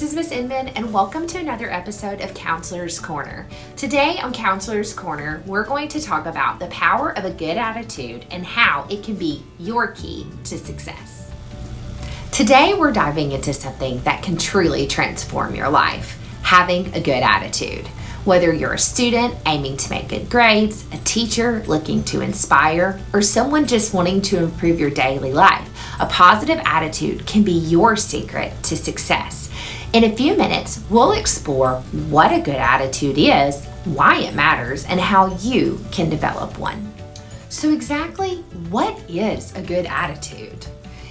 this is Miss Inman, and welcome to another episode of Counselor's Corner. Today on Counselor's Corner, we're going to talk about the power of a good attitude and how it can be your key to success. Today, we're diving into something that can truly transform your life, having a good attitude. Whether you're a student aiming to make good grades, a teacher looking to inspire, or someone just wanting to improve your daily life, a positive attitude can be your secret to success. In a few minutes, we'll explore what a good attitude is, why it matters, and how you can develop one. So exactly what is a good attitude?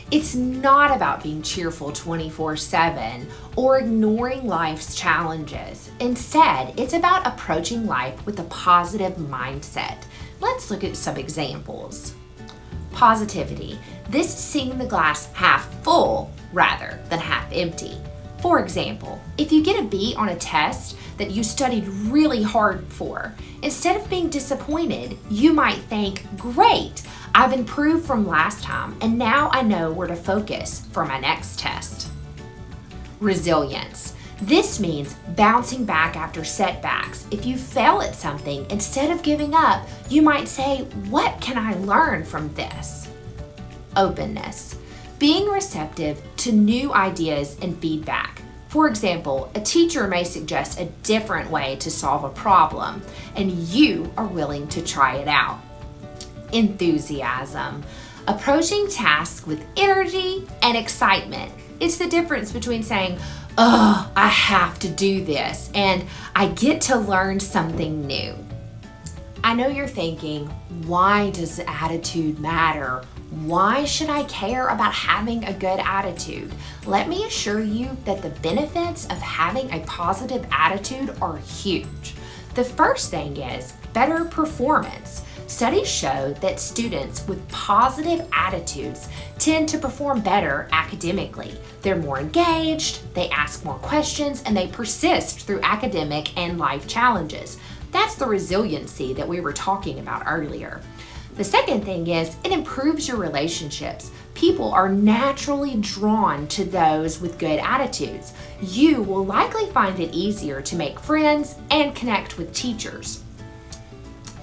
It's not about being cheerful 24/7 or ignoring life's challenges. Instead, it's about approaching life with a positive mindset. Let's look at some examples. Positivity. This is seeing the glass half full rather than half empty. For example, if you get a B on a test that you studied really hard for, instead of being disappointed, you might think, great, I've improved from last time and now I know where to focus for my next test. Resilience. This means bouncing back after setbacks. If you fail at something, instead of giving up, you might say, what can I learn from this? Openness. Being receptive to new ideas and feedback. For example, a teacher may suggest a different way to solve a problem, and you are willing to try it out. Enthusiasm. Approaching tasks with energy and excitement. It's the difference between saying, oh, I have to do this, and I get to learn something new. I know you're thinking, why does attitude matter? Why should I care about having a good attitude? Let me assure you that the benefits of having a positive attitude are huge. The first thing is better performance. Studies show that students with positive attitudes tend to perform better academically. They're more engaged, they ask more questions, and they persist through academic and life challenges. That's the resiliency that we were talking about earlier. The second thing is it improves your relationships. People are naturally drawn to those with good attitudes. You will likely find it easier to make friends and connect with teachers.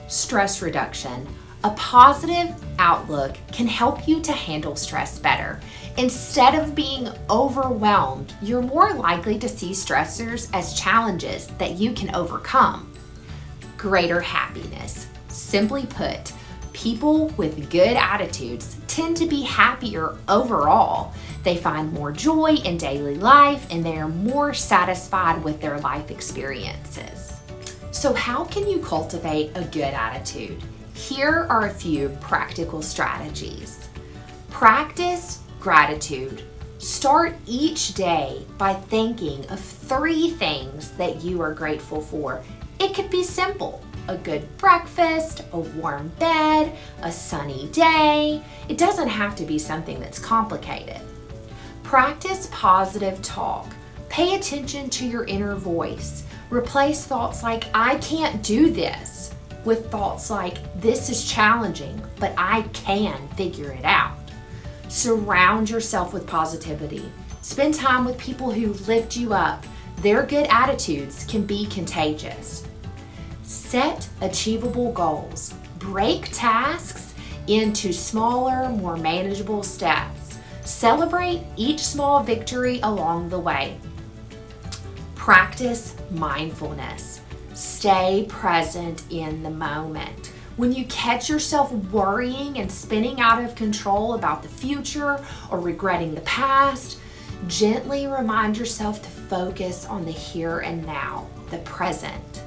Stress reduction. A positive outlook can help you to handle stress better. Instead of being overwhelmed, you're more likely to see stressors as challenges that you can overcome. Greater happiness. Simply put, people with good attitudes tend to be happier overall. They find more joy in daily life and they are more satisfied with their life experiences. So how can you cultivate a good attitude? Here are a few practical strategies. Practice gratitude. Start each day by thinking of 3 things that you are grateful for. It could be simple. A good breakfast, a warm bed, a sunny day. It doesn't have to be something that's complicated. Practice positive talk. Pay attention to your inner voice. Replace thoughts like, I can't do this, with thoughts like, this is challenging, but I can figure it out. Surround yourself with positivity. Spend time with people who lift you up. Their good attitudes can be contagious. Set achievable goals. Break tasks into smaller, more manageable steps. Celebrate each small victory along the way. Practice mindfulness. Stay present in the moment. When you catch yourself worrying and spinning out of control about the future or regretting the past, gently remind yourself to focus on the here and now, the present.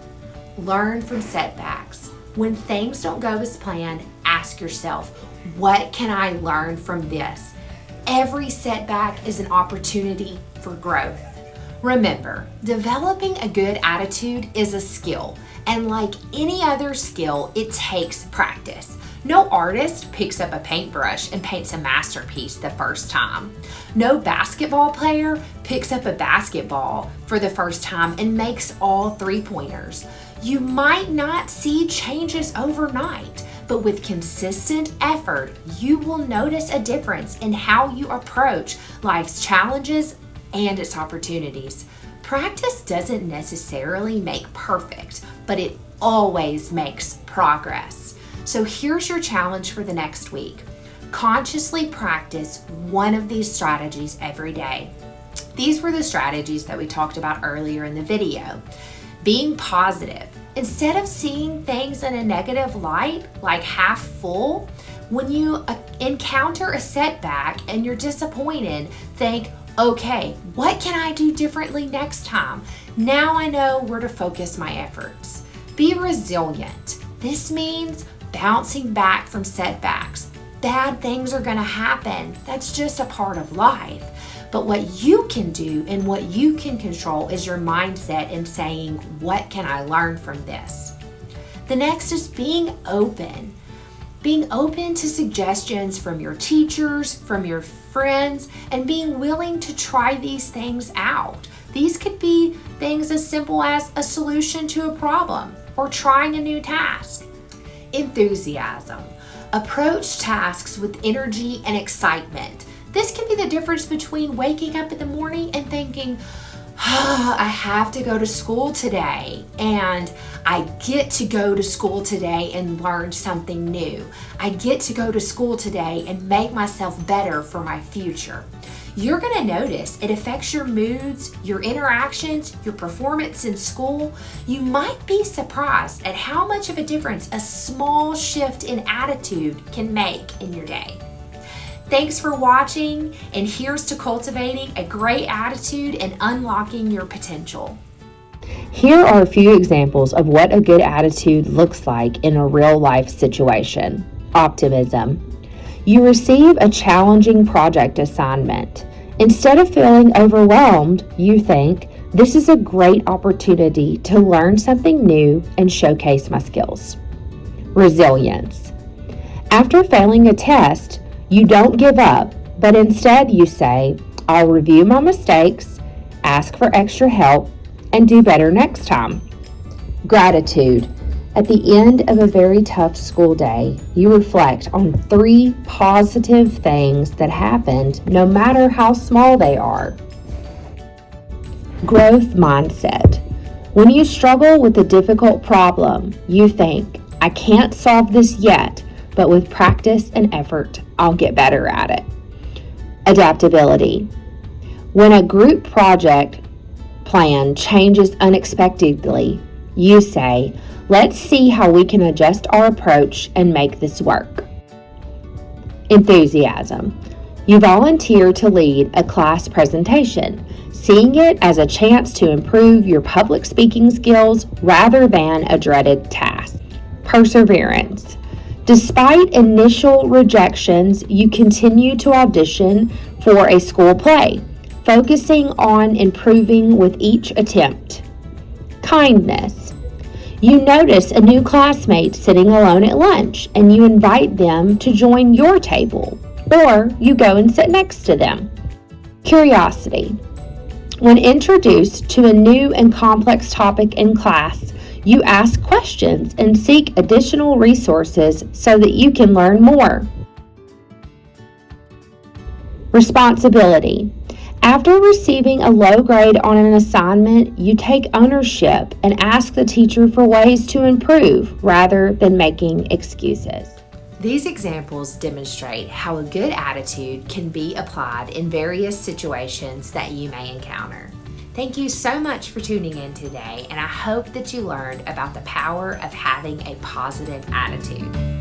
Learn from setbacks. When things don't go as planned, ask yourself, what can I learn from this? Every setback is an opportunity for growth. Remember, developing a good attitude is a skill, and like any other skill, it takes practice. No artist picks up a paintbrush and paints a masterpiece the first time. No basketball player picks up a basketball for the first time and makes all 3-pointers. You might not see changes overnight, but with consistent effort, you will notice a difference in how you approach life's challenges and its opportunities. Practice doesn't necessarily make perfect, but it always makes progress. So here's your challenge for the next week. Consciously practice one of these strategies every day. These were the strategies that we talked about earlier in the video. Being positive. Instead of seeing things in a negative light, like half full, when you encounter a setback and you're disappointed, think, okay, what can I do differently next time? Now I know where to focus my efforts. Be resilient. This means bouncing back from setbacks. Bad things are going to happen. That's just a part of life. But what you can do and what you can control is your mindset and saying, what can I learn from this? The next is being open. Being open to suggestions from your teachers, from your friends, and being willing to try these things out. These could be things as simple as a solution to a problem or trying a new task. Enthusiasm. Approach tasks with energy and excitement. This can be the difference between waking up in the morning and thinking, I have to go to school today, and I get to go to school today and learn something new. I get to go to school today and make myself better for my future. You're going to notice it affects your moods, your interactions, your performance in school. You might be surprised at how much of a difference a small shift in attitude can make in your day. Thanks for watching, and here's to cultivating a great attitude and unlocking your potential. Here are a few examples of what a good attitude looks like in a real-life situation. Optimism. You receive a challenging project assignment. Instead of feeling overwhelmed, you think, this is a great opportunity to learn something new and showcase my skills. Resilience. After failing a test, you don't give up, but instead you say, I'll review my mistakes, ask for extra help, and do better next time. Gratitude. At the end of a very tough school day, you reflect on 3 positive things that happened, no matter how small they are. Growth mindset. When you struggle with a difficult problem, you think, I can't solve this yet, but with practice and effort, I'll get better at it. Adaptability. When a group project plan changes unexpectedly, you say, let's see how we can adjust our approach and make this work. Enthusiasm. You volunteer to lead a class presentation, seeing it as a chance to improve your public speaking skills rather than a dreaded task. Perseverance. Despite initial rejections, you continue to audition for a school play, focusing on improving with each attempt. Kindness. You notice a new classmate sitting alone at lunch, and you invite them to join your table, or you go and sit next to them. Curiosity. When introduced to a new and complex topic in class, you ask questions and seek additional resources so that you can learn more. Responsibility. After receiving a low grade on an assignment, you take ownership and ask the teacher for ways to improve rather than making excuses. These examples demonstrate how a good attitude can be applied in various situations that you may encounter. Thank you so much for tuning in today, and I hope that you learned about the power of having a positive attitude.